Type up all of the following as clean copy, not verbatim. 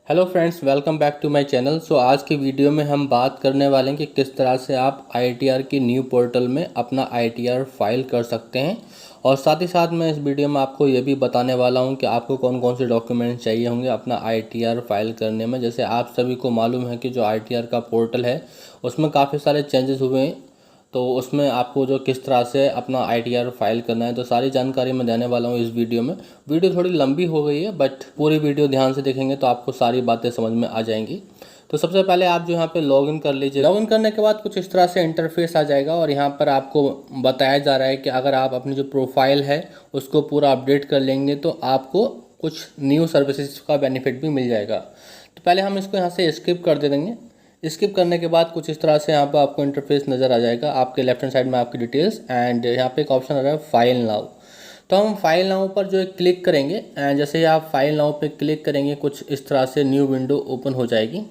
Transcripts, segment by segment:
Hello friends, welcome back to my channel. आज की video में हम बात करने वाले हैं कि किस तरह से आप आईटीआर की न्यू पोर्टल में अपना आईटीआर फाइल कर सकते हैं। और साथ ही साथ मैं इस वीडियो में आपको ये भी बताने वाला हूं कि आपको कौन कौन से डॉक्यूमेंट चाहिए होंगे अपना आईटीआर फाइल करने में। जैसे आप सभी को मालूम है कि जो आईटीआर का पोर्टल है उसमें काफ़ी सारे चेंजेस हुए हैं, तो उसमें आपको जो किस तरह से अपना आईटीआर फाइल करना है तो सारी जानकारी मैं देने वाला हूँ इस वीडियो में। वीडियो थोड़ी लंबी हो गई है बट पूरी वीडियो ध्यान से देखेंगे तो आपको सारी बातें समझ में आ जाएंगी। तो सबसे पहले आप जो यहाँ पे लॉगिन कर लीजिए। लॉगिन करने के बाद कुछ इस तरह से इंटरफेस आ जाएगा और यहाँ पर आपको बताया जा रहा है कि अगर आप अपनी जो प्रोफाइल है उसको पूरा अपडेट कर लेंगे तो आपको कुछ न्यू सर्विसेज का बेनिफिट भी मिल जाएगा। तो पहले हम इसको यहाँ से स्किप कर दे देंगे। स्किप करने के बाद कुछ इस तरह से यहाँ पर आपको इंटरफेस नज़र आ जाएगा। आपके लेफ्ट हैंड साइड में आपकी डिटेल्स एंड यहाँ पे एक ऑप्शन आ रहा है फाइल नाउ। तो हम फाइल नाउ पर जो है क्लिक करेंगे एंड जैसे ही आप फाइल नाउ पे क्लिक करेंगे कुछ इस तरह से न्यू विंडो ओपन हो जाएगी,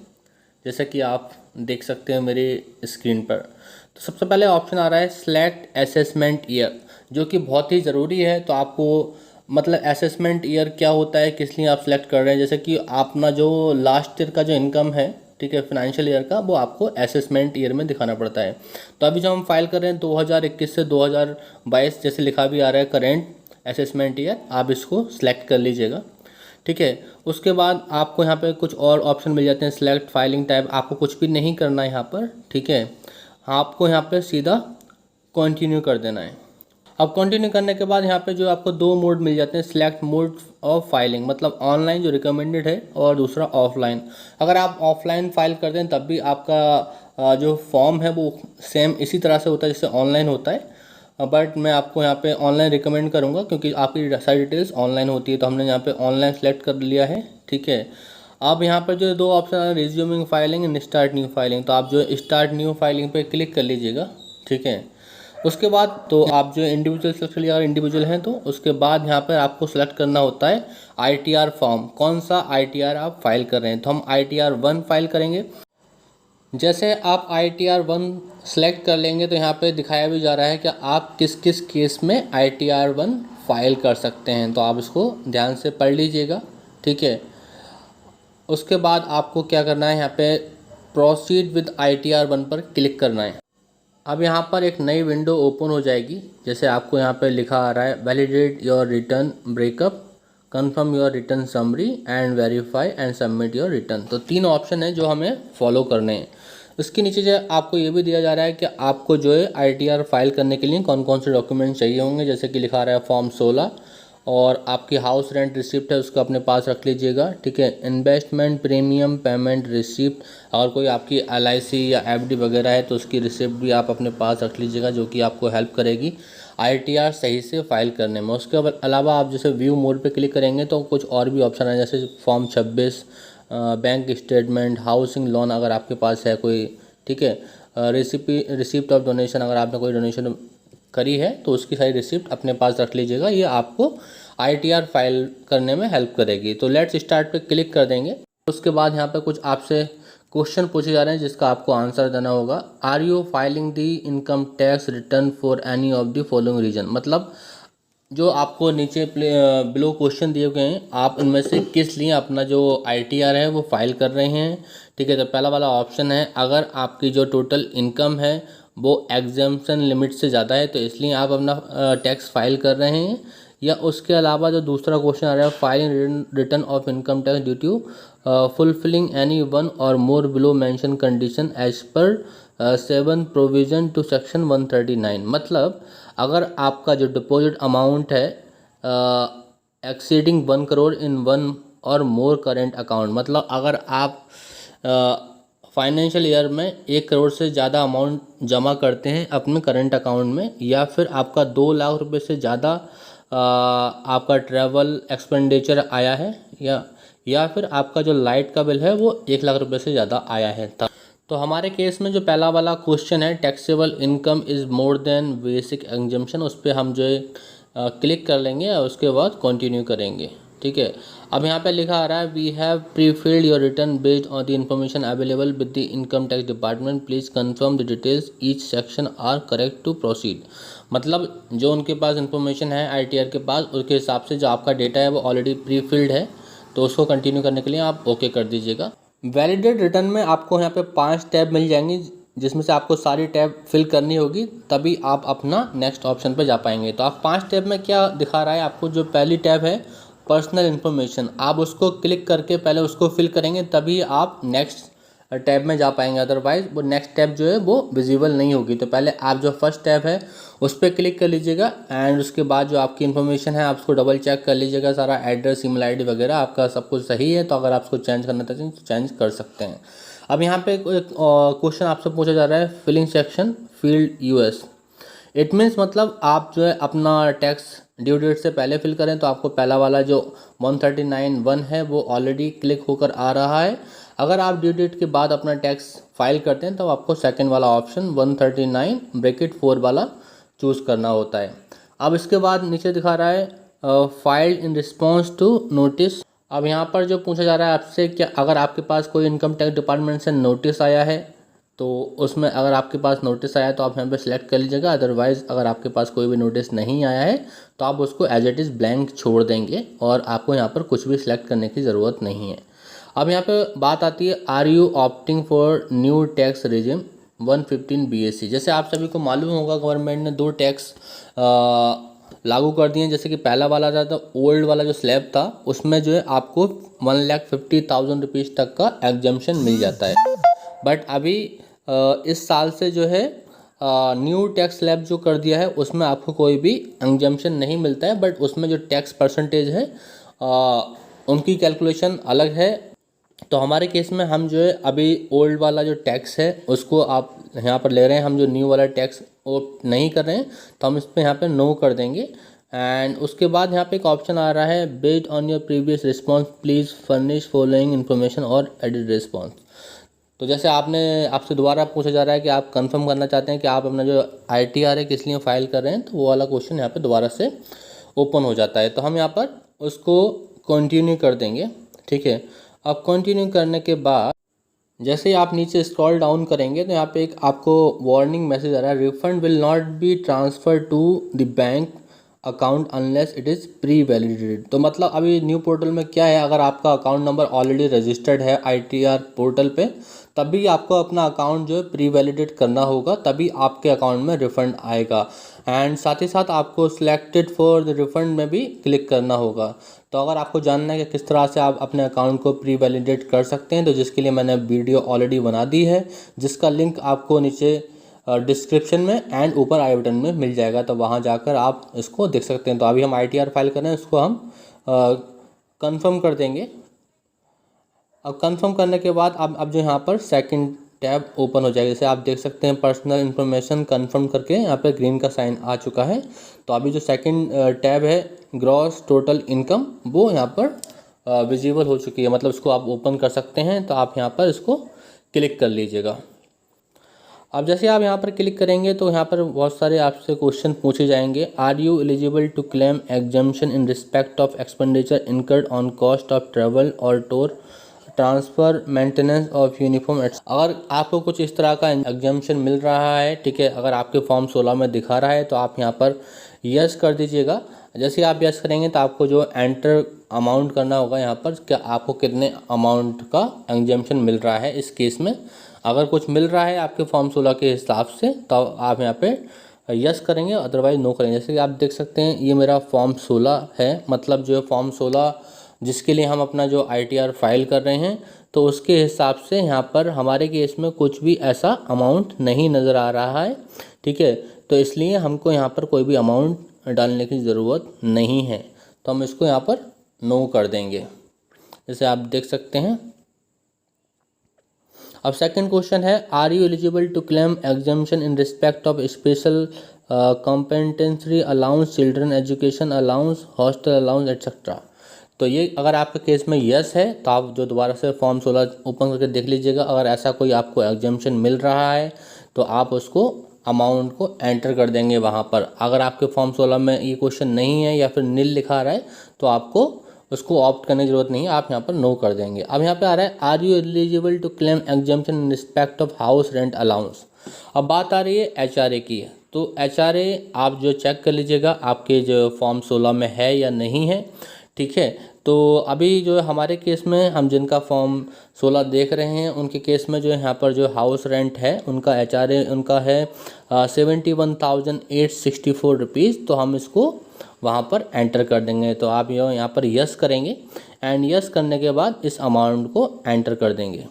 जैसा कि आप देख सकते हैं मेरी स्क्रीन पर। तो सबसे पहले ऑप्शन आ रहा है सेलेक्ट असेसमेंट ईयर, जो कि बहुत ही ज़रूरी है। तो आपको मतलब असेसमेंट ईयर क्या होता है, किस लिए आप सेलेक्ट कर रहे हैं, जैसे कि अपना जो लास्ट ईयर का जो इनकम है, ठीक है, फाइनेंशियल ईयर का, वो आपको असेसमेंट ईयर में दिखाना पड़ता है। तो अभी जो हम फाइल कर रहे हैं 2021 से 2022 जैसे लिखा भी आ रहा है करेंट असेसमेंट ईयर, आप इसको सिलेक्ट कर लीजिएगा, ठीक है। उसके बाद आपको यहाँ पे कुछ और ऑप्शन मिल जाते हैं। सिलेक्ट फाइलिंग टाइप, आपको कुछ भी नहीं करना है यहाँ पर, ठीक है। आपको यहाँ पे सीधा कंटिन्यू कर देना है। अब कंटिन्यू करने के बाद यहाँ पे जो आपको दो मोड मिल जाते हैं, सिलेक्ट मोड ऑफ फाइलिंग, मतलब ऑनलाइन जो रिकमेंडेड है, और दूसरा ऑफलाइन। अगर आप ऑफलाइन फाइल करते हैं तब भी आपका जो फॉर्म है वो सेम इसी तरह से होता है जैसे ऑनलाइन होता है, बट मैं आपको यहाँ पे ऑनलाइन रिकमेंड करूँगा क्योंकि आपकी सारी डिटेल्स ऑनलाइन होती है। तो हमने यहाँ पे ऑनलाइन सेलेक्ट कर लिया है, ठीक है। अब यहाँ पर जो दो ऑप्शन है, resuming filing and start new filing, तो आप जो स्टार्ट न्यू फाइलिंग पे क्लिक कर लीजिएगा, ठीक है। उसके बाद तो आप जो इंडिविजुअल सेलेक्ट लिया, अगर इंडिविजुअल हैं तो उसके बाद यहाँ पर आपको सेलेक्ट करना होता है आईटीआर फॉर्म, कौन सा आईटीआर आप फाइल कर रहे हैं। तो हम आईटीआर 1 फाइल करेंगे। जैसे आप आईटीआर 1 सेलेक्ट कर लेंगे तो यहाँ पे दिखाया भी जा रहा है कि आप किस किस केस में आईटीआर 1 फाइल कर सकते हैं, तो आप इसको ध्यान से पढ़ लीजिएगा, ठीक है। उसके बाद आपको क्या करना है, यहाँ पे प्रोसीड विद आईटीआर 1 पर क्लिक करना है। अब यहाँ पर एक नई विंडो ओपन हो जाएगी। जैसे आपको यहाँ पे लिखा आ रहा है validate your return breakup, confirm your return summary and verify and submit your return. तो तीन ऑप्शन है जो हमें फॉलो करने हैं। उसके नीचे जो आपको ये भी दिया जा रहा है कि आपको जो है आईटीआर फाइल करने के लिए कौन कौन से डॉक्यूमेंट चाहिए होंगे, जैसे कि लिखा आ रहा है फॉर्म 16, और आपकी हाउस रेंट रिसिप्ट है उसको अपने पास रख लीजिएगा, ठीक है। इन्वेस्टमेंट प्रीमियम पेमेंट रिसिप्ट, और कोई आपकी एलआईसी या एफडी वगैरह है तो उसकी रिसिप्ट भी आप अपने पास रख लीजिएगा, जो कि आपको हेल्प करेगी आईटीआर सही से फाइल करने में। उसके अलावा आप जैसे व्यू मोड पे क्लिक करेंगे तो कुछ और भी ऑप्शन है, जैसे form 26, bank statement, housing loan अगर आपके पास है कोई, ठीक है, रिसिप्ट ऑफ डोनेशन, अगर आपने कोई डोनेशन करी है तो उसकी सारी रिसिप्ट अपने पास रख लीजिएगा। ये आपको आईटीआर फाइल करने में हेल्प करेगी। तो लेट्स स्टार्ट पे क्लिक कर देंगे। उसके बाद यहाँ पे कुछ आपसे क्वेश्चन पूछे जा रहे हैं जिसका आपको आंसर देना होगा। Are you filing the income tax return for any of the following reason, मतलब जो आपको नीचे बिलो क्वेश्चन दिए गए हैं, आप इनमें से किस लिए अपना जो आईटीआर है वो फाइल कर रहे हैं, ठीक है। तो पहला वाला ऑप्शन है अगर आपकी जो टोटल इनकम है वो एग्जाम्पशन लिमिट से ज़्यादा है तो इसलिए आप अपना टैक्स फाइल कर रहे हैं, या उसके अलावा जो दूसरा क्वेश्चन आ रहा है filing return of income tax due to fulfilling any one और more below mention condition as per 7 provision to section 139, मतलब अगर आपका जो डिपॉजिट अमाउंट है एक्सीडिंग 1 करोड़ इन 1 और मोर करेंट अकाउंट, मतलब अगर आप फाइनेंशियल ईयर में 1 करोड़ से ज़्यादा अमाउंट जमा करते हैं अपने करंट अकाउंट में, या फिर आपका 2 लाख रुपए से ज़्यादा आपका ट्रैवल एक्सपेंडिचर आया है, या फिर आपका जो लाइट का बिल है वो 1 लाख रुपए से ज़्यादा आया है तब। तो हमारे केस में जो पहला वाला क्वेश्चन है taxable income is more than basic exemption, उस पर हम जो है क्लिक कर लेंगे और उसके बाद कंटिन्यू करेंगे, ठीक है। अब यहाँ पे लिखा आ रहा है we have prefilled your return based on the information available with the income tax department, please confirm the details each section are correct to proceed, मतलब जो उनके पास इन्फॉर्मेशन है आईटीआर के पास उसके हिसाब से जो आपका डेटा है वो ऑलरेडी प्रीफिल्ड है, तो उसको कंटिन्यू करने के लिए आप ओके कर दीजिएगा। वैलिडेट रिटर्न में आपको यहाँ पे 5 टैब मिल जाएंगी, जिसमें से आपको सारी टैब फिल करनी होगी, तभी आप अपना नेक्स्ट ऑप्शन पे जा पाएंगे। तो आप 5 टैब में क्या दिखा रहा है आपको, जो पहली टैब है पर्सनल इन्फॉर्मेशन, आप उसको क्लिक करके पहले उसको फिल करेंगे तभी आप नेक्स्ट टैब में जा पाएंगे, अदरवाइज वो नेक्स्ट टैब जो है वो विजिबल नहीं होगी। तो पहले आप जो फर्स्ट टैब है उस पर क्लिक कर लीजिएगा एंड उसके बाद जो आपकी इन्फॉर्मेशन है आप उसको डबल चेक कर लीजिएगा, सारा एड्रेस, ईमेल आईडी वगैरह आपका सब कुछ सही है। तो अगर आप उसको चेंज करना चाहते हैं तो चेंज कर सकते हैं। अब यहाँ पे एक क्वेश्चन आपसे पूछा जा रहा है, filling section field us. It means मतलब आप जो है अपना टैक्स ड्यू डेट से पहले फिल करें तो आपको पहला वाला जो 139(1) है वो ऑलरेडी क्लिक होकर आ रहा है। अगर आप ड्यू डेट के बाद अपना टैक्स फाइल करते हैं तो आपको सेकंड वाला ऑप्शन 139(4) वाला चूज़ करना होता है। अब इसके बाद नीचे दिखा रहा है filed in response to notice. अब यहाँ पर जो पूछा जा रहा है आपसे, क्या अगर आपके पास कोई इनकम टैक्स डिपार्टमेंट से नोटिस आया है तो उसमें अगर आपके पास नोटिस आया है तो आप यहाँ पे सिलेक्ट कर लीजिएगा, अदरवाइज़ अगर आपके पास कोई भी नोटिस नहीं आया है तो आप उसको एज इट इज़ ब्लैंक छोड़ देंगे और आपको यहाँ पर कुछ भी सिलेक्ट करने की ज़रूरत नहीं है। अब यहाँ पे बात आती है, are you opting for new tax regime 115 BAC। जैसे आप सभी को मालूम होगा गवर्नमेंट ने 2 टैक्स लागू कर दिए हैं। जैसे कि पहला वाला था तो ओल्ड वाला जो स्लैब था उसमें जो है आपको 1,50,000 रुपीज़ तक का एग्जम्पशन मिल जाता है, बट अभी इस साल से जो है न्यू टैक्स स्लैब जो कर दिया है उसमें आपको कोई भी एग्जम्पशन नहीं मिलता है, बट उसमें जो टैक्स परसेंटेज है उनकी कैलकुलेशन अलग है। तो हमारे केस में हम जो है अभी ओल्ड वाला जो टैक्स है उसको आप यहाँ पर ले रहे हैं, हम जो न्यू वाला टैक्स वो नहीं कर रहे हैं, तो हम इस पर यहाँ पे नो कर देंगे। एंड उसके बाद यहाँ पे एक ऑप्शन आ रहा है, based on your previous response please furnish following information और एडिट रिस्पॉन्स। तो जैसे आपसे दोबारा पूछा जा रहा है कि आप कंफर्म करना चाहते हैं कि आप अपना जो ITR है किस लिए फाइल कर रहे हैं, तो वो वाला क्वेश्चन यहाँ पे दोबारा से ओपन हो जाता है। तो हम यहाँ पर उसको कंटिन्यू कर देंगे, ठीक है। अब कंटिन्यू करने के बाद जैसे ही आप नीचे स्क्रॉल डाउन करेंगे तो यहाँ पे एक आपको वार्निंग मैसेज आ रहा है, refund will not be transfer to the bank account unless it is pre validated. तो मतलब अभी न्यू पोर्टल में क्या है, अगर आपका अकाउंट नंबर ऑलरेडी रजिस्टर्ड है ITR पोर्टल पे तभी आपको अपना अकाउंट जो है प्री वैलिडेट करना होगा, तभी आपके अकाउंट में रिफ़ंड आएगा। एंड साथ ही साथ आपको सिलेक्टेड फॉर द रिफ़ंड में भी क्लिक करना होगा। तो अगर आपको जानना है कि किस तरह से आप अपने अकाउंट को प्री वैलिडेट कर सकते हैं तो जिसके लिए मैंने वीडियो ऑलरेडी बना दी है, जिसका लिंक आपको नीचे डिस्क्रिप्शन में एंड ऊपर आई बटन में मिल जाएगा, तो वहाँ जाकर आप इसको देख सकते हैं। तो अभी हम ITR फाइल कर रहे हैं, उसको हम कंफर्म कर देंगे। अब कंफर्म करने के बाद अब जो यहाँ पर सेकंड टैब ओपन हो जाएगा। जैसे आप देख सकते हैं पर्सनल इन्फॉर्मेशन कंफर्म करके यहाँ पे ग्रीन का साइन आ चुका है। तो अभी जो सेकंड टैब है ग्रॉस टोटल इनकम, वो यहाँ पर विजिबल हो चुकी है, मतलब इसको आप ओपन कर सकते हैं। तो आप यहाँ पर इसको क्लिक कर लीजिएगा। अब जैसे आप यहाँ पर क्लिक करेंगे तो यहाँ पर बहुत सारे आपसे क्वेश्चन पूछे जाएंगे। Are you eligible to claim exemption in respect of expenditure incurred on cost of travel और tour transfer maintenance of uniform. अगर आपको कुछ इस तरह का एग्जम्पशन मिल रहा है, ठीक है, अगर आपके फॉर्म 16 में दिखा रहा है तो आप यहाँ पर यस कर दीजिएगा। जैसे ही आप यस करेंगे तो आपको जो एंटर अमाउंट करना होगा यहाँ पर, क्या आपको कितने अमाउंट का एग्जम्पशन मिल रहा है इस केस में। अगर कुछ मिल रहा है आपके फॉर्म 16 के हिसाब से तो आप यहाँ पे यस करेंगे, अदरवाइज नो करेंगे। जैसे कि आप देख सकते हैं ये मेरा फॉर्म 16 है, मतलब जो है फॉर्म 16 जिसके लिए हम अपना जो ITR फाइल कर रहे हैं, तो उसके हिसाब से यहाँ पर हमारे केस में कुछ भी ऐसा अमाउंट नहीं नज़र आ रहा है, ठीक है। तो इसलिए हमको यहाँ पर कोई भी अमाउंट डालने की ज़रूरत नहीं है, तो हम इसको यहाँ पर नो कर देंगे, जैसे आप देख सकते हैं। अब सेकंड क्वेश्चन है, are you eligible to claim exemption in respect of special compensatory allowance, children education allowance, hostel allowance etcetera. तो ये अगर आपके केस में यस है तो आप जो दोबारा से फॉर्म 16 ओपन करके देख लीजिएगा। अगर ऐसा कोई आपको एग्जम्पशन मिल रहा है तो आप उसको अमाउंट को एंटर कर देंगे वहाँ पर। अगर आपके फॉर्म 16 में ये क्वेश्चन नहीं है या फिर नील लिखा रहा है तो आपको उसको ऑप्ट करने की जरूरत नहीं है, आप यहाँ पर नो कर देंगे। अब यहाँ पे आ रहा है, are you eligible to claim exemption in respect of house rent allowance. अब बात आ रही है HRA की। तो HRA आप जो चेक कर लीजिएगा आपके जो फॉर्म 16 में है या नहीं है, ठीक है। तो अभी जो है हमारे केस में हम जिनका फॉर्म 16 देख रहे हैं उनके केस में जो है यहाँ पर जो हाउस रेंट है उनका HRA उनका है 71,864 रुपीज़। तो हम इसको वहाँ पर एंटर कर देंगे। तो आप यहाँ पर यस करेंगे एंड यस करने के बाद इस अमाउंट को एंटर कर देंगे।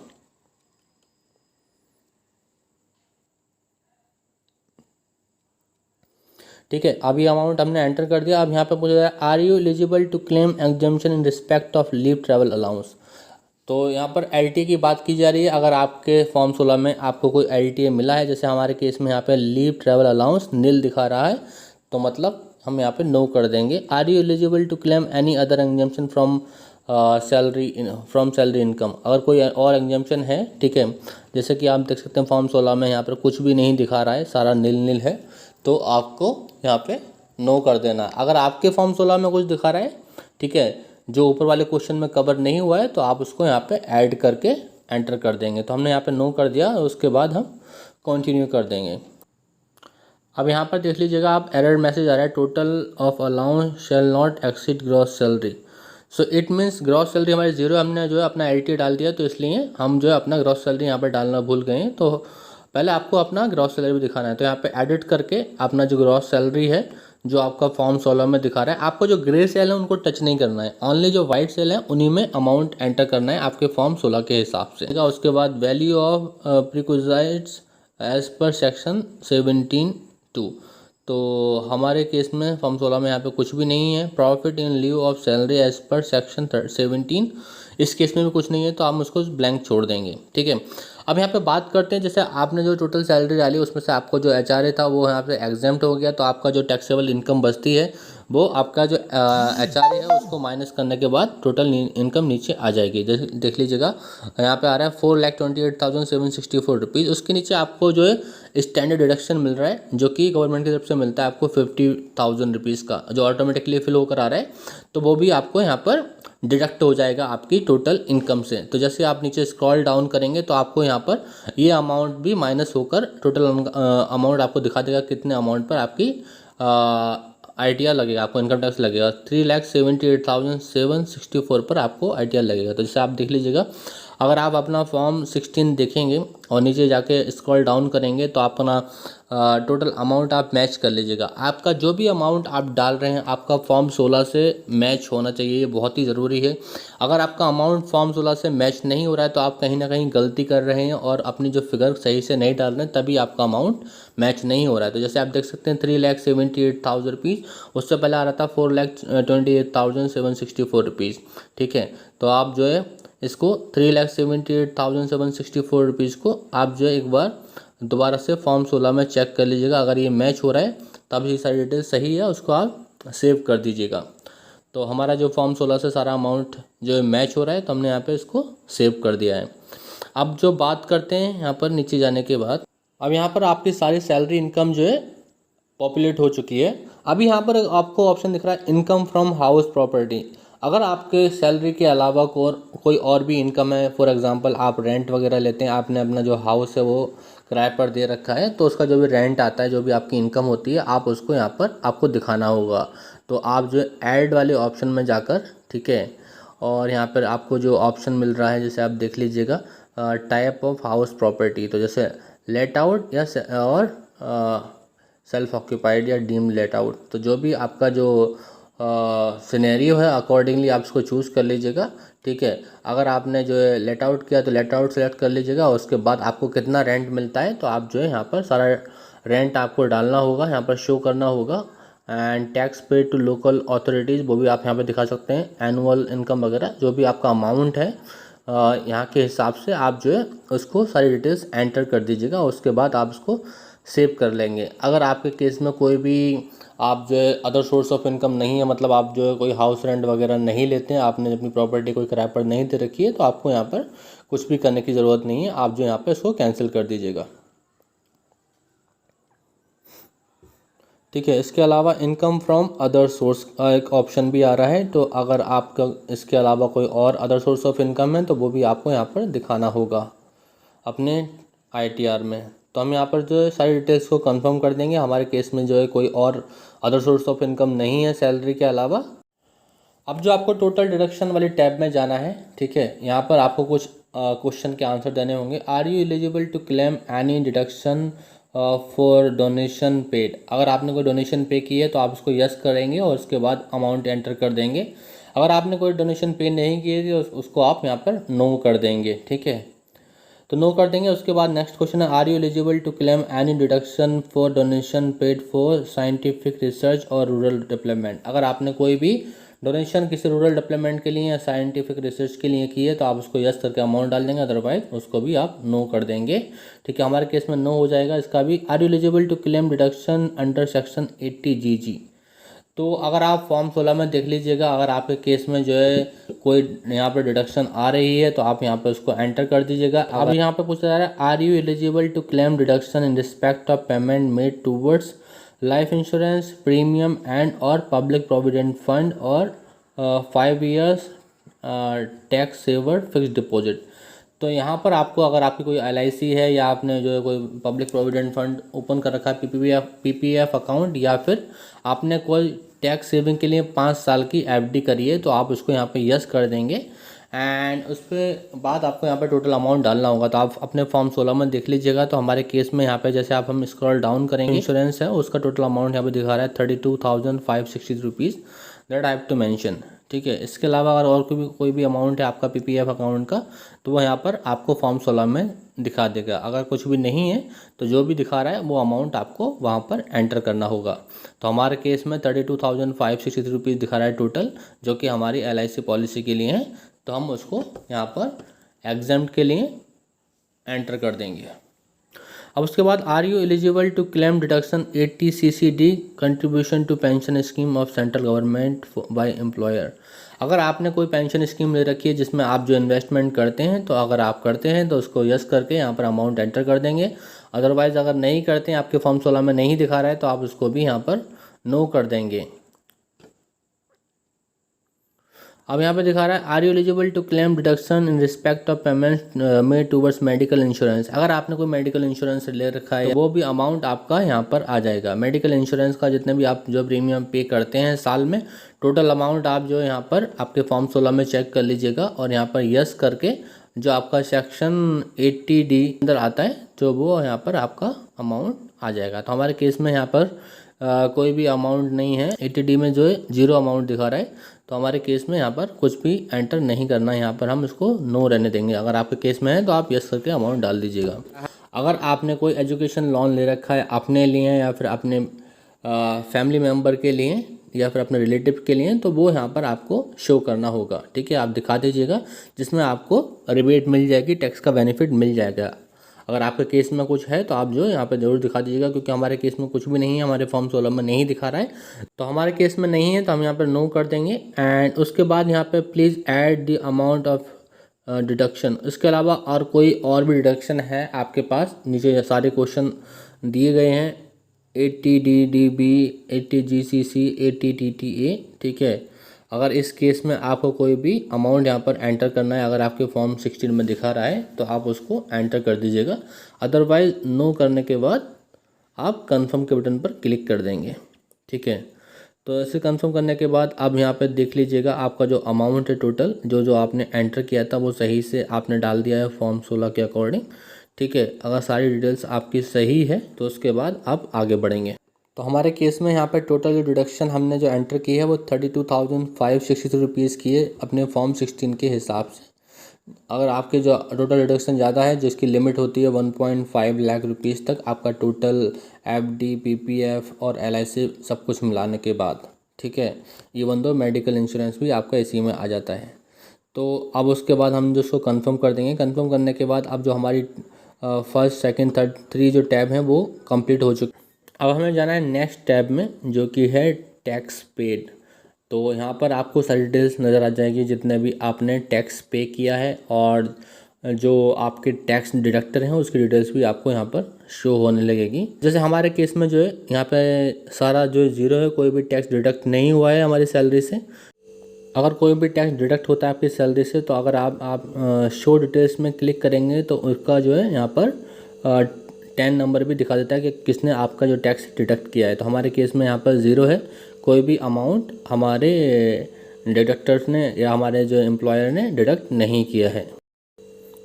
ठीक है, अभी अमाउंट हमने एंटर कर दिया। अब यहाँ पे पूछा है are you eligible to claim exemption in respect of leave travel allowance. तो यहाँ पर LTA की बात की जा रही है। अगर आपके फॉर्म 16 में आपको कोई LTA मिला है, जैसे हमारे केस में यहाँ पे लीव ट्रैवल अलाउंस नील दिखा रहा है, तो मतलब हम यहाँ पे नो कर देंगे। Are you eligible to claim any other exemption from salary income. अगर कोई और एग्जम्पशन है, ठीक है, जैसे कि आप देख सकते हैं फॉर्म 16 में यहाँ पर कुछ भी नहीं दिखा रहा है, सारा नील नील है, तो आपको यहाँ पे नो कर देना। अगर आपके फॉर्म 16 में कुछ दिखा रहा है, ठीक है, जो ऊपर वाले क्वेश्चन में कवर नहीं हुआ है, तो आप उसको यहाँ पे ऐड करके एंटर कर देंगे। तो हमने यहाँ पे नो कर दिया, उसके बाद हम कंटिन्यू कर देंगे। अब यहाँ पर देख लीजिएगा आप, एरर मैसेज आ रहा है, total of allowance shall not exceed gross salary. So it means gross salary हमारी जीरो, हमने जो है अपना LTA डाल दिया, तो इसलिए हम जो है अपना ग्रॉस सैलरी यहाँ पर डालना भूल गए हैं। तो पहले आपको अपना ग्रॉस सैलरी भी दिखाना है। तो यहाँ पे एडिट करके अपना जो ग्रॉस सैलरी है जो आपका फॉर्म 16 में दिखा रहा है, आपको जो ग्रे सेल है उनको टच नहीं करना है, ओनली जो वाइट सेल है उन्हीं में अमाउंट एंटर करना है आपके फॉर्म 16 के हिसाब से। उसके बाद value of perquisites as per section 17(2). तो हमारे केस में फॉर्म 16 में यहाँ पे कुछ भी नहीं है। Profit in leave of salary as per section 17, इस केस में भी कुछ नहीं है, तो आप उसको ब्लैंक छोड़ देंगे। ठीक है, अब यहाँ पे बात करते हैं, जैसे आपने जो टोटल सैलरी डाली उसमें से आपको जो HRA था वो यहाँ पे एग्जेम्प्ट हो गया, तो आपका जो टैक्सेबल इनकम बचती है वो आपका जो HRA है उसको माइनस करने के बाद टोटल इनकम नीचे आ जाएगी। देख लीजिएगा यहाँ पे आ रहा है 4,28,764 रुपीज़। उसके नीचे आपको जो है स्टैंडर्ड डिडक्शन मिल रहा है, जो कि गवर्नमेंट की तरफ से मिलता है आपको 50,000 रुपीज़ का, जो ऑटोमेटिकली फिल होकर आ रहा है, तो वो भी आपको यहाँ पर डिडक्ट हो जाएगा आपकी टोटल इनकम से। तो जैसे आप नीचे स्क्रॉल डाउन करेंगे तो आपको यहाँ पर ये अमाउंट भी माइनस होकर टोटल अमाउंट आपको दिखा देगा कितने अमाउंट पर आपकी ITR लगेगा, आपको इनकम टैक्स लगेगा। 3,78,764 पर आपको ITR लगेगा। तो जैसे आप देख लीजिएगा, अगर आप अपना फॉर्म 16 देखेंगे और नीचे जाके स्क्रॉल डाउन करेंगे तो अपना टोटल अमाउंट आप मैच कर लीजिएगा। आपका जो भी अमाउंट आप डाल रहे हैं आपका फॉर्म 16 से मैच होना चाहिए, ये बहुत ही ज़रूरी है। अगर आपका अमाउंट फॉर्म 16 से मैच नहीं हो रहा है तो आप कहीं ना कहीं गलती कर रहे हैं और अपनी जो फिगर सही से नहीं डाल रहे हैं, तभी आपका अमाउंट मैच नहीं हो रहा है। तो जैसे आप देख सकते हैं 3,78,000 रुपीज़, उससे पहले आ रहा था 4,28,764 रुपीज़। ठीक है, तो आप जो है इसको 3,78,764 रुपीज़ को आप जो है एक बार दोबारा से फॉर्म 16 में चेक कर लीजिएगा। अगर ये मैच हो रहा है तब ये सारी डिटेल सही है, उसको आप सेव कर दीजिएगा। तो हमारा जो फॉर्म 16 से सारा अमाउंट जो है मैच हो रहा है, तो हमने यहाँ पे इसको सेव कर दिया है। अब जो बात करते हैं यहाँ पर नीचे जाने के बाद, अब यहाँ पर आपकी सारी सैलरी इनकम जो है पॉपुलेट हो चुकी है। अभी यहाँ पर आपको ऑप्शन दिख रहा है इनकम फ्रॉम हाउस प्रॉपर्टी। अगर आपके सैलरी के अलावा कोई और भी इनकम है, फॉर एग्जांपल आप रेंट वगैरह लेते हैं, आपने अपना जो हाउस है वो किराए पर दे रखा है, तो उसका जो भी रेंट आता है, जो भी आपकी इनकम होती है, आप उसको यहाँ पर आपको दिखाना होगा। तो आप जो ऐड वाले ऑप्शन में जाकर, ठीक है, और यहाँ पर आपको जो ऑप्शन मिल रहा है, जैसे आप देख लीजिएगा टाइप ऑफ हाउस प्रॉपर्टी, तो जैसे लेट आउट या और सेल्फ ऑक्यूपाइड या डीम लेट आउट, तो जो भी आपका जो सिनेरियो है अकॉर्डिंगली आप उसको चूज़ कर लीजिएगा। ठीक है, अगर आपने जो है लेट आउट किया तो लेट आउट सेलेक्ट कर लीजिएगा। उसके बाद आपको कितना रेंट मिलता है तो आप जो है यहाँ पर सारा रेंट आपको डालना होगा, यहाँ पर शो करना होगा। And tax paid to local authorities, वो भी आप यहाँ पर दिखा सकते हैं। एनुअल इनकम वगैरह जो भी आपका अमाउंट है यहाँ के हिसाब से आप जो है उसको सारी डिटेल्स एंटर कर दीजिएगा। उसके बाद आप उसको सेव कर लेंगे। अगर आपके केस में कोई भी आप जो है अदर सोर्स ऑफ इनकम नहीं है, मतलब आप जो है कोई हाउस रेंट वगैरह नहीं लेते हैं, आपने अपनी प्रॉपर्टी कोई किराए पर नहीं दे रखी है, तो आपको यहाँ पर कुछ भी करने की ज़रूरत नहीं है। आप जो यहाँ पे इसको कैंसिल कर दीजिएगा। ठीक है, इसके अलावा इनकम फ्रॉम अदर सोर्स का एक ऑप्शन भी आ रहा है। तो अगर आपका इसके अलावा कोई और अदर सोर्स ऑफ इनकम है तो वो भी आपको यहाँ पर दिखाना होगा अपने ITR में। तो हम यहाँ पर जो है सारी डिटेल्स को कंफर्म कर देंगे। हमारे केस में जो है कोई और अदर सोर्स ऑफ इनकम नहीं है सैलरी के अलावा। अब जो आपको टोटल डिडक्शन वाली टैब में जाना है, ठीक है, यहाँ पर आपको कुछ क्वेश्चन के आंसर देने होंगे। Are you eligible to claim any deduction for donation paid. अगर आपने कोई डोनेशन पे की है तो आप उसको यस करेंगे और उसके बाद अमाउंट एंटर कर देंगे। अगर आपने कोई डोनेशन पे नहीं की है तो उसको आप यहाँ पर नो कर देंगे, ठीक है, तो नो कर देंगे। उसके बाद नेक्स्ट क्वेश्चन है, are you eligible to claim any deduction for donation paid for scientific research और रूरल डेवलपमेंट। अगर आपने कोई भी डोनेशन किसी रूरल डेवलपमेंट के लिए या साइंटिफिक रिसर्च के लिए की है तो आप उसको यस करके अमाउंट डाल देंगे, अदरवाइज उसको भी आप नो कर देंगे, ठीक है। हमारे केस में नो हो जाएगा इसका भी। Are you eligible to claim deduction under section 80GG। तो अगर आप फॉर्म 16 में देख लीजिएगा, अगर आपके केस में जो है कोई यहाँ पर डिडक्शन आ रही है तो आप यहाँ पर उसको एंटर कर दीजिएगा। अब यहाँ पे पूछा जा रहा है, are you eligible to claim deduction in respect of payment made towards life insurance premium and और पब्लिक प्रोविडेंट फंड और 5 years tax saver fix deposit. तो यहाँ पर आपको, अगर आपकी कोई LIC है या आपने जो है कोई पब्लिक प्रोविडेंट फंड ओपन कर रखा है, PPF अकाउंट, या फिर आपने कोई टैक्स सेविंग के लिए 5 साल की FD करी है तो आप उसको यहाँ पे यस कर देंगे। एंड उस पर बाद आपको यहाँ पे टोटल अमाउंट डालना होगा। तो आप अपने फॉर्म 16 में देख लीजिएगा। तो हमारे केस में यहाँ पे जैसे हम स्क्रॉल डाउन करेंगे, इंश्योरेंस है उसका टोटल अमाउंट यहाँ पे दिखा रहा है 32,563 rupees that I have to mention, ठीक है। इसके अलावा अगर और कोई भी अमाउंट है आपका PPF अकाउंट का तो वो यहाँ पर आपको फॉर्म 16 में दिखा देगा। अगर कुछ भी नहीं है तो जो भी दिखा रहा है वो अमाउंट आपको वहाँ पर एंटर करना होगा। तो हमारे केस में 32,563 रुपीज़ दिखा रहा है टोटल, जो कि हमारी LIC पॉलिसी के लिए है। तो हम उसको यहाँ पर एग्जाम्प्ट के लिए एंटर कर देंगे। अब उसके बाद, are you eligible to claim deduction 80CCD contribution to pension scheme of central government by employer. अगर आपने कोई पेंशन स्कीम ले रखी है जिसमें आप जो इन्वेस्टमेंट करते हैं, तो अगर आप करते हैं तो उसको यस करके यहाँ पर अमाउंट एंटर कर देंगे। अदरवाइज़ अगर नहीं करते हैं, आपके फॉर्म 16 में नहीं दिखा रहा है, तो आप उसको भी यहाँ पर नो कर देंगे। अब यहाँ पे दिखा रहा है, are you eligible to claim deduction in respect of payment made towards medical insurance. अगर आपने कोई मेडिकल इंश्योरेंस ले रखा है तो वो भी अमाउंट आपका यहाँ पर आ जाएगा। मेडिकल इंश्योरेंस का जितने भी आप जो प्रीमियम पे करते हैं साल में, टोटल अमाउंट आप जो यहाँ पर आपके फॉर्म 16 में चेक कर लीजिएगा और यहाँ पर यस करके जो आपका सेक्शन 80D अंदर आता है जो वो यहाँ पर आपका अमाउंट आ जाएगा। तो हमारे केस में यहाँ पर कोई भी अमाउंट नहीं है, 80D में जो है 0 अमाउंट दिखा रहा है। तो हमारे केस में यहाँ पर कुछ भी एंटर नहीं करना है, यहाँ पर हम इसको नो रहने देंगे। अगर आपके केस में है तो आप यस करके अमाउंट डाल दीजिएगा। अगर आपने कोई एजुकेशन लोन ले रखा है अपने लिए या फिर अपने फैमिली मेम्बर के लिए या फिर अपने रिलेटिव के लिए, तो वो यहाँ पर आपको शो करना होगा, ठीक है। आप दिखा दीजिएगा जिसमें आपको रिबेट मिल जाएगी, टैक्स का बेनिफिट मिल जाएगा। अगर आपके केस में कुछ है तो आप जो यहाँ पे ज़रूर दिखा दीजिएगा, क्योंकि हमारे केस में कुछ भी नहीं है, हमारे फॉर्म 16 में नहीं दिखा रहा है। तो हमारे केस में नहीं है तो हम यहाँ पर नो कर देंगे। एंड उसके बाद यहाँ पे please add the amount of deduction. इसके अलावा और कोई और भी डिडक्शन है आपके पास, नीचे सारे क्वेश्चन दिए गए हैं, 80DDB, 80GCC, 80TTA, ठीक है। अगर इस केस में आपको कोई भी अमाउंट यहाँ पर एंटर करना है, अगर आपके फॉर्म 16 में दिखा रहा है तो आप उसको एंटर कर दीजिएगा। अदरवाइज़ नो करने के बाद आप कंफर्म के बटन पर क्लिक कर देंगे, ठीक है। तो ऐसे कंफर्म करने के बाद अब यहाँ पे देख लीजिएगा आपका जो अमाउंट है टोटल जो आपने एंटर किया था वो सही से आपने डाल दिया है फॉर्म 16 के अकॉर्डिंग, ठीक है। अगर सारी डिटेल्स आपकी सही है तो उसके बाद आप आगे बढ़ेंगे। तो हमारे केस में यहाँ पर टोटल जो डिडक्शन हमने जो एंटर की है वो 32,563 रुपीज़ की है अपने फॉर्म 16 के हिसाब से। अगर आपके जो टोटल डिडक्शन ज़्यादा है, जिसकी लिमिट होती है 1.5 लाख रुपीज़ तक आपका टोटल FD, PPF और LIC सब कुछ मिलाने के बाद, ठीक है। इवन दो मेडिकल इंश्योरेंस भी आपका इसी में आ जाता है। तो अब उसके बाद हम जो उसको कंफर्म कर देंगे। कंफर्म करने के बाद अब जो हमारी फर्स्ट, सेकंड, थर्ड, 3 जो टैब हैं वो कंप्लीट हो चुके। अब हमें जाना है नेक्स्ट टैब में जो कि है टैक्स पेड। तो यहाँ पर आपको सारी डिटेल्स नज़र आ जाएगी जितने भी आपने टैक्स पे किया है और जो आपके टैक्स डिडक्टर हैं उसकी डिटेल्स भी आपको यहाँ पर शो होने लगेगी। जैसे हमारे केस में जो है यहाँ पे सारा जो 0 है, कोई भी टैक्स डिडक्ट नहीं हुआ है हमारी सैलरी से। अगर कोई भी टैक्स डिडक्ट होता है आपकी सैलरी से तो अगर आप शो डिटेल्स में क्लिक करेंगे तो उसका जो है यहाँ पर 10 नंबर भी दिखा देता है कि किसने आपका जो टैक्स डिडक्ट किया है। तो हमारे केस में यहाँ पर 0 है, कोई भी अमाउंट हमारे डिडक्टर्स ने या हमारे जो एम्प्लॉयर ने डिडक्ट नहीं किया है।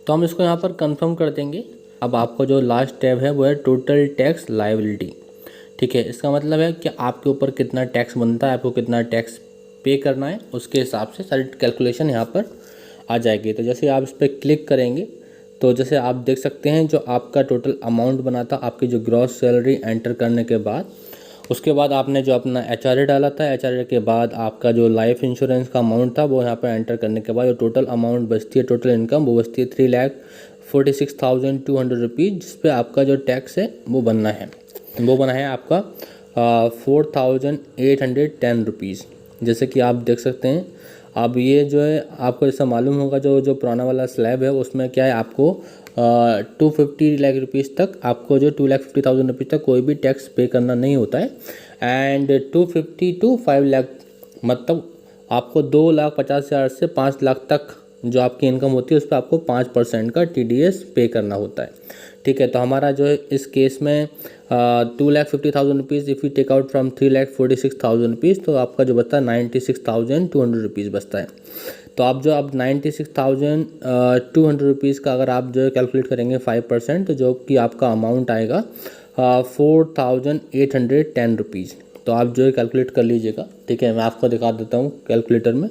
तो हम इसको यहाँ पर कंफर्म कर देंगे। अब आपको जो लास्ट टैब है वो है टोटल टैक्स लायबिलिटी। ठीक है, इसका मतलब है कि आपके ऊपर कितना टैक्स बनता है, आपको कितना टैक्स पे करना है, उसके हिसाब से सारी कैलकुलेशन यहाँ पर आ जाएगी। तो जैसे आप इस पर क्लिक करेंगे तो जैसे आप देख सकते हैं जो आपका टोटल अमाउंट बना था आपकी जो ग्रॉस सैलरी एंटर करने के बाद, उसके बाद आपने जो अपना HRA डाला था, HRA के बाद आपका जो लाइफ इंश्योरेंस का अमाउंट था वो यहाँ पर एंटर करने के बाद जो टोटल अमाउंट बचती है, टोटल इनकम वो बचती है 3,46,200 रुपीज़, जिस पे आपका जो टैक्स है वो बनना है, वो बना है आपका 4,810 रुपीज़। जैसे कि आप देख सकते हैं। अब ये जो है आपको जैसा मालूम होगा जो पुराना वाला स्लैब है उसमें क्या है, आपको 250 लाख रुपीज़ तक, आपको जो 2,50,000 रुपीज़ तक कोई भी टैक्स पे करना नहीं होता है। एंड 250 to 5 लाख मतलब आपको 2,50,000 से 5 लाख तक जो आपकी इनकम होती है उस पर आपको 5% का TDS पे करना होता है। ठीक है, तो हमारा जो है इस केस में 2,50,000 rupees if you take out from 3,46,000 rupees, तो आपका जो बचता है 96,200 रुपीज़ बचता है। तो आप जो अब 96,200 रुपीज़ का अगर आप जो है कैलकुलेट करेंगे 5%, तो जो कि आपका अमाउंट आएगा 4,810 रुपीज़। तो आप जो है कैलकुलेट कर लीजिएगा। ठीक है, मैं आपको दिखा देता हूँ कैलकुलेटर में।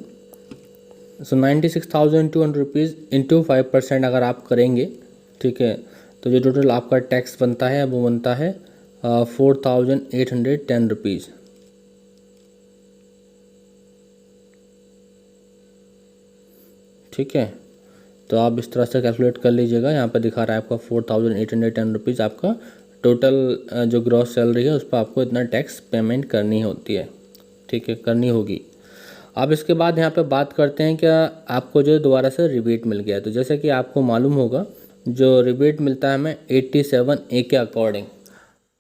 सो 96,200 रुपीज़ इंटू 5% अगर आप करेंगे, ठीक है, तो जो टोटल आपका टैक्स बनता है वो बनता है 4,810 रुपीज़। ठीक है, तो आप इस तरह से कैलकुलेट कर लीजिएगा। यहाँ पर दिखा रहा है आपका 4,810 रुपीज़ आपका टोटल जो ग्रॉस सैलरी है उस पर आपको इतना टैक्स पेमेंट करनी होती है। ठीक है, करनी होगी। अब इसके बाद यहाँ पे बात करते हैं क्या आपको जो दोबारा से रिबेट मिल गया। तो जैसे कि आपको मालूम होगा जो रिबेट मिलता है हमें 87A के अकॉर्डिंग।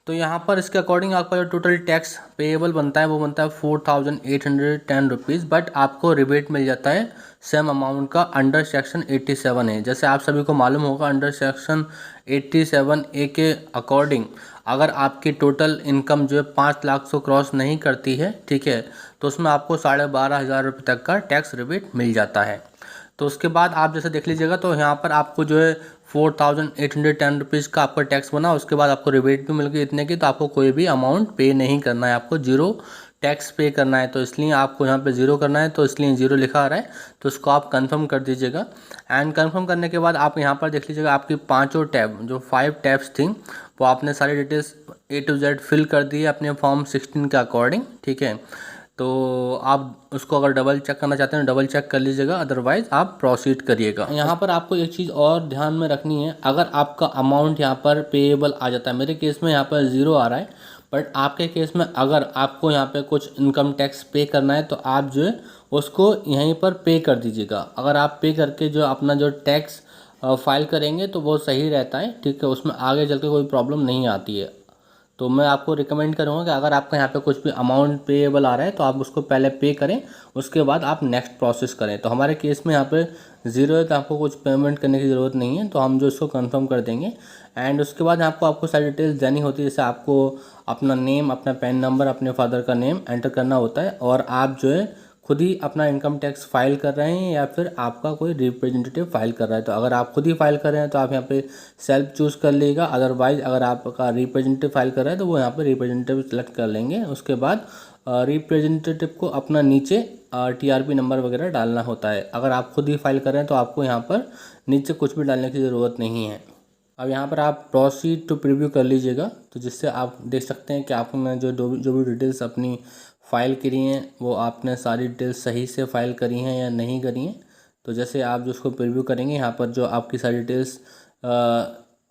तो यहाँ पर इसके अकॉर्डिंग आपका जो टोटल टैक्स पेएबल बनता है वो बनता है 4,810 रुपीज़, बट आपको रिबेट मिल जाता है सेम अमाउंट का अंडर सेक्शन 87A। जैसे आप सभी को मालूम होगा अंडर सेक्शन 87A के अकॉर्डिंग अगर आपकी टोटल इनकम जो है 5 लाख से क्रॉस नहीं करती है, ठीक है, तो उसमें आपको 12,500 रुपये तक का टैक्स रिबेट मिल जाता है। तो उसके बाद आप जैसे देख लीजिएगा तो यहाँ पर आपको जो है 4,810 रुपीज़ का आपका टैक्स बना, उसके बाद आपको रिबेट भी मिल गई इतने की, तो आपको कोई भी अमाउंट पे नहीं करना है, आपको जीरो टैक्स पे करना है। तो इसलिए आपको यहाँ पे ज़ीरो करना है, तो इसलिए ज़ीरो लिखा आ रहा है, तो उसको आप कंफर्म कर दीजिएगा। एंड कंफर्म करने के बाद आप यहाँ पर देख लीजिएगा आपकी पाँचों टैब जो 5 टैब्स थी वो आपने सारी details A to Z fill कर दी है अपने फॉर्म 16 के अकॉर्डिंग। ठीक है, तो आप उसको अगर डबल चेक करना चाहते हैं डबल चेक कर लीजिएगा, अदरवाइज़ आप प्रोसीड करिएगा। यहाँ पर आपको एक चीज़ और ध्यान में रखनी है, अगर आपका अमाउंट यहाँ पर पेएबल आ जाता है, मेरे केस में यहाँ पर ज़ीरो आ रहा है, बट आपके केस में अगर आपको यहाँ पे कुछ इनकम टैक्स पे करना है तो आप जो है उसको यहीं पर पे कर दीजिएगा। अगर आप पे करके जो अपना जो टैक्स फाइल करेंगे तो वो सही रहता है। ठीक है, उसमें आगे चल के कोई प्रॉब्लम नहीं आती है। तो मैं आपको रिकमेंड करूँगा कि अगर आपका यहाँ पे कुछ भी अमाउंट पेएबल आ रहा है तो आप उसको पहले पे करें, उसके बाद आप नेक्स्ट प्रोसेस करें। तो हमारे केस में यहाँ पे ज़ीरो है तो आपको कुछ पेमेंट करने की ज़रूरत नहीं है, तो हम जो इसको कंफर्म कर देंगे। एंड उसके बाद आपको सारी डिटेल्स देनी होती है, जैसे आपको अपना नेम, अपना पैन नंबर, अपने फादर का नेम एंटर करना होता है, और आप जो है खुद ही अपना इनकम टैक्स फाइल कर रहे हैं या फिर आपका कोई रिप्रेजेंटेटिव फाइल कर रहा है। तो अगर आप खुद ही फाइल कर रहे हैं तो आप यहाँ पे सेल्फ चूज़ कर लीजिएगा, अदरवाइज अगर आपका रिप्रेजेंटेटिव फाइल कर रहा है तो वो यहाँ पे रिप्रेजेंटेटिव सेलेक्ट कर लेंगे। उसके बाद रिप्रेजेंटेटिव को अपना नीचे TRP नंबर वगैरह डालना होता है। अगर आप खुद ही फाइल कर रहे हैं तो आपको यहाँ पर नीचे कुछ भी डालने की ज़रूरत नहीं है। अब यहाँ पर आप प्रोसीड टू प्रीव्यू कर लीजिएगा, तो जिससे आप देख सकते हैं कि आपने जो भी डिटेल्स अपनी फ़ाइल करी हैं वो आपने सारी डिटेल्स सही से फाइल करी हैं या नहीं करी हैं। तो जैसे आप जो उसको प्रीव्यू करेंगे यहाँ पर जो आपकी सारी डिटेल्स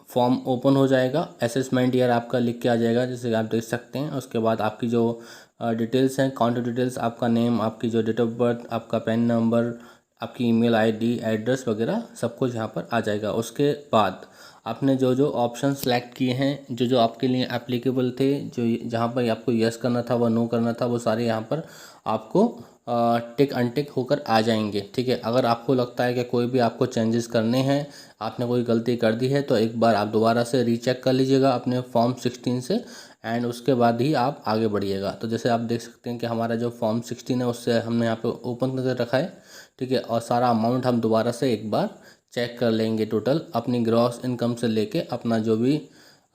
फॉर्म ओपन हो जाएगा, असेसमेंट ईयर आपका लिख के आ जाएगा, जैसे आप देख सकते हैं। उसके बाद आपकी जो डिटेल्स हैं, काउंटर डिटेल्स, आपका नेम, आपकी जो डेट ऑफ बर्थ, आपका पैन नंबर, आपकी ईमेल आईडी, एड्रेस वगैरह सब कुछ यहाँ पर आ जाएगा। उसके बाद आपने जो ऑप्शन सेलेक्ट किए हैं, जो आपके लिए एप्लीकेबल थे, जो जहाँ पर आपको यस करना था व नो करना था, वो सारे यहाँ पर आपको टिक अनटिक होकर आ जाएंगे। ठीक है, अगर आपको लगता है कि कोई भी आपको चेंजेस करने हैं, आपने कोई गलती कर दी है, तो एक बार आप दोबारा से रीचेक कर लीजिएगा अपने फॉर्म 16 से, एंड उसके बाद ही आप आगे बढ़िएगा। तो जैसे आप देख सकते हैं कि हमारा जो फॉर्म 16 है उससे हमने यहाँ पे ओपन करके रखा है, ठीक है। और सारा अमाउंट हम दोबारा से एक बार चेक कर लेंगे, टोटल अपनी ग्रॉस इनकम से लेके अपना जो भी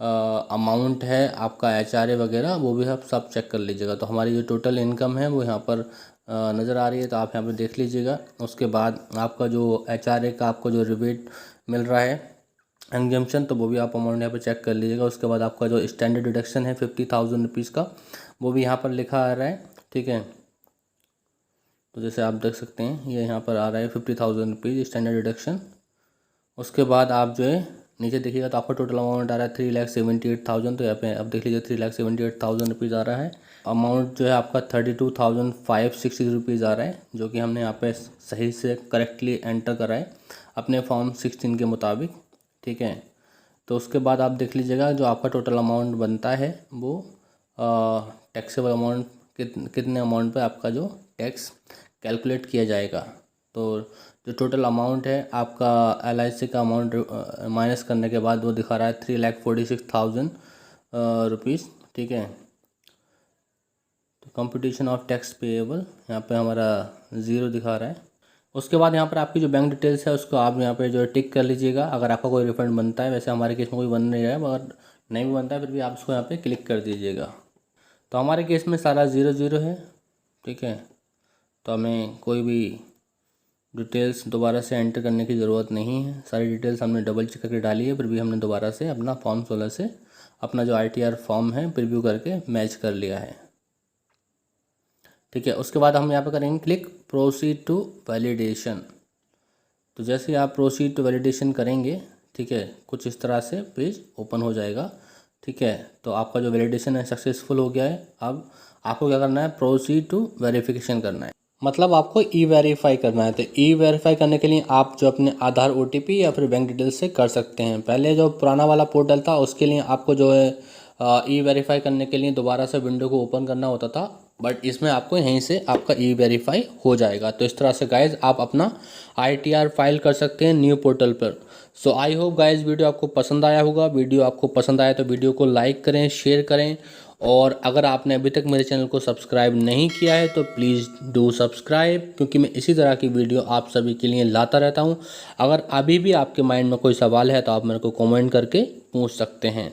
अमाउंट है आपका HRA वगैरह, वो भी आप सब चेक कर लीजिएगा। तो हमारी जो टोटल इनकम है वो यहाँ पर नज़र आ रही है, तो आप यहाँ पर देख लीजिएगा। उसके बाद आपका जो HRA का आपको जो रिबेट मिल रहा है एग्जम्पशन, तो वो भी आप अमाउंट यहाँ पे चेक कर लीजिएगा। उसके बाद आपका जो स्टैंडर्ड डिडक्शन है 50,000 रुपीज़ का, वो भी यहाँ पर लिखा आ रहा है, ठीक है। तो जैसे आप देख सकते हैं ये यहाँ पर आ रहा है 50,000 रुपीज़ स्टैंडर्ड डिडक्शन। उसके बाद आप जो है नीचे देखिएगा तो आपका टोटल अमाउंट आ रहा है 3,78,000। तो यहाँ पे आप देख लीजिए 3,78,000 रुपीज़ आ रहा है। अमाउंट जो है आपका 32,560 रुपीज़ आ रहा है, जो कि हमने यहाँ पे सही से करेक्टली एंटर करा है अपने फॉर्म 16 के मुताबिक, ठीक है। तो उसके बाद आप देख लीजिएगा जो आपका टोटल अमाउंट बनता है वो टैक्सेबल अमाउंट कितने अमाउंट पे आपका जो टैक्स कैलकुलेट किया जाएगा। तो जो टोटल अमाउंट है आपका LIC का अमाउंट माइनस करने के बाद वो दिखा रहा है 3,46,000 रुपीज़, ठीक है। तो कंप्यूटेशन ऑफ टैक्स पेएबल यहाँ पे हमारा 0 दिखा रहा है। उसके बाद यहाँ पर आपकी जो बैंक डिटेल्स है उसको आप यहाँ पे जो टिक कर लीजिएगा अगर आपका कोई रिफंड बनता है। वैसे हमारे केस में कोई बन नहीं रहा है, मगर नहीं भी बनता है फिर भी आप उसको यहाँ पे क्लिक कर दीजिएगा। तो हमारे केस में सारा 0 है, ठीक है। तो हमें कोई भी डिटेल्स दोबारा से एंटर करने की ज़रूरत नहीं है। सारी डिटेल्स हमने डबल चेक करके डाली है, फिर भी हमने दोबारा से अपना फॉर्म 16 से अपना जो ITR फॉर्म है प्रीव्यू करके मैच कर लिया है, ठीक है। उसके बाद हम यहाँ पे करेंगे क्लिक प्रोसीड टू वैलिडेशन। तो जैसे आप प्रोसीड टू वैलिडेशन करेंगे, ठीक है, कुछ इस तरह से पेज ओपन हो जाएगा, ठीक है। तो आपका जो वैलिडेशन है सक्सेसफुल हो गया है। अब आपको क्या करना है, प्रोसीड टू वेरिफिकेशन करना है, मतलब आपको E-वेरीफाई करना है। तो E-वेरीफाई करने के लिए आप जो अपने आधार OTP या फिर बैंक डिटेल्स से कर सकते हैं। पहले जो पुराना वाला पोर्टल था उसके लिए आपको जो है E-वेरीफाई करने के लिए दोबारा से विंडो को ओपन करना होता था, बट इसमें आपको यहीं से आपका E-वेरीफाई हो जाएगा। तो इस तरह से गाइज आप अपना ITR फाइल कर सकते हैं न्यू पोर्टल पर। सो आई होप गाइज वीडियो आपको पसंद आया होगा। वीडियो आपको पसंद आया तो वीडियो को लाइक करें, शेयर करें, और अगर आपने अभी तक मेरे चैनल को सब्सक्राइब नहीं किया है तो प्लीज़ डू सब्सक्राइब, क्योंकि मैं इसी तरह की वीडियो आप सभी के लिए लाता रहता हूं। अगर अभी भी आपके माइंड में कोई सवाल है तो आप मेरे को कमेंट करके पूछ सकते हैं।